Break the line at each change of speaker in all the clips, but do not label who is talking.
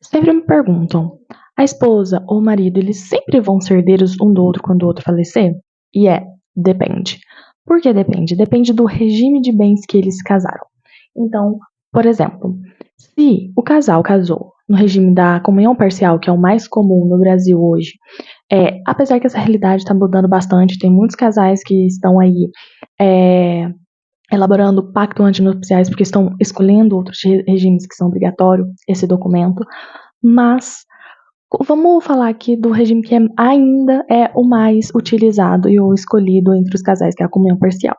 Sempre me perguntam, a esposa ou o marido, eles sempre vão ser herdeiros um do outro quando o outro falecer? E depende. Por que depende? Depende do regime de bens que eles casaram. Então, por exemplo, se o casal casou no regime da comunhão parcial, que é o mais comum no Brasil hoje, apesar que essa realidade está mudando bastante, tem muitos casais que estão aí é, elaborando pacto antinupciais porque estão escolhendo outros regimes que são obrigatórios, esse documento, mas vamos falar aqui do regime que ainda é o mais utilizado e o escolhido entre os casais, que é a comunhão parcial.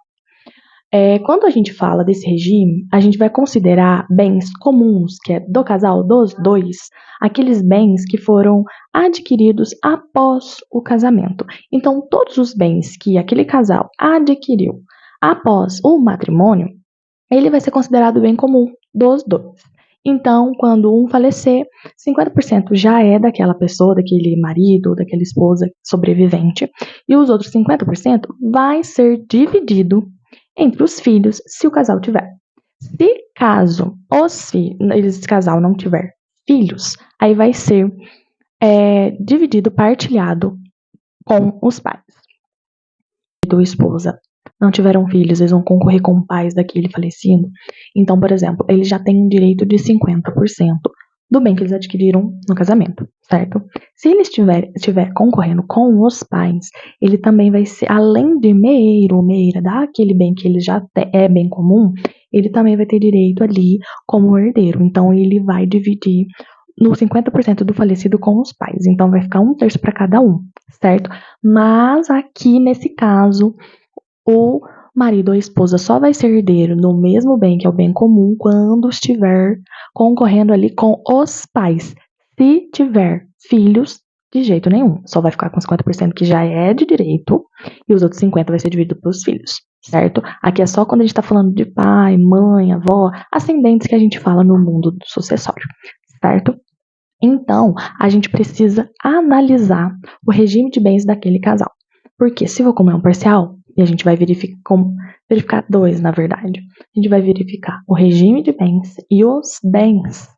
Quando a gente fala desse regime, a gente vai considerar bens comuns, que é do casal, dos dois, aqueles bens que foram adquiridos após o casamento. Então, todos os bens que aquele casal adquiriu após o matrimônio, ele vai ser considerado bem comum dos dois. Então, quando um falecer, 50% já é daquela pessoa, daquele marido, daquela esposa sobrevivente, e os outros 50% vai ser dividido entre os filhos, se o casal tiver. Se caso esse casal não tiver filhos, aí vai ser dividido, partilhado com os pais. Do esposa não tiveram filhos, eles vão concorrer com os pais daquele falecido. Então, por exemplo, eles já têm um direito de 50% do bem que eles adquiriram no casamento, certo? Se ele estiver concorrendo com os pais, ele também vai ser, além de meiro ou meira daquele bem que ele já é bem comum, ele também vai ter direito ali como herdeiro. Então, ele vai dividir no 50% do falecido com os pais. Então, vai ficar 1/3 para cada um, certo? Mas aqui, nesse caso, o marido ou a esposa só vai ser herdeiro no mesmo bem, que é o bem comum, quando estiver concorrendo ali com os pais. Se tiver filhos, de jeito nenhum. Só vai ficar com 50% que já é de direito e os outros 50% vai ser dividido pelos filhos, certo? Aqui é só quando a gente está falando de pai, mãe, avó, ascendentes que a gente fala no mundo do sucessório, certo? Então, a gente precisa analisar o regime de bens daquele casal. Porque se for comunhão parcial, e a gente vai verificar dois, na verdade. A gente vai verificar o regime de bens e os bens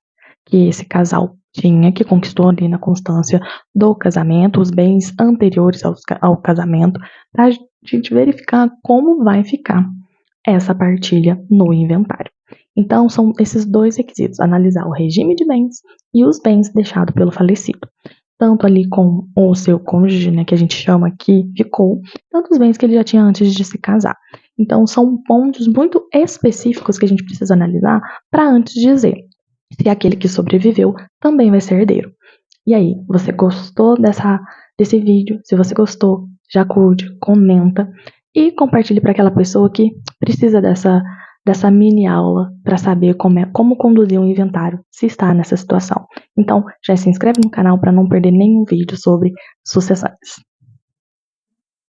que esse casal tinha, que conquistou ali na constância do casamento, os bens anteriores ao casamento, para a gente verificar como vai ficar essa partilha no inventário. Então, são esses dois requisitos: analisar o regime de bens e os bens deixados pelo falecido. Tanto ali com o seu cônjuge, né, que a gente chama que ficou, tanto os bens que ele já tinha antes de se casar. Então, são pontos muito específicos que a gente precisa analisar para antes dizer se aquele que sobreviveu também vai ser herdeiro. E aí, você gostou desse vídeo? Se você gostou, já curte, comenta e compartilhe para aquela pessoa que precisa dessa mini aula para saber como conduzir um inventário se está nessa situação. Então, já se inscreve no canal para não perder nenhum vídeo sobre sucessões.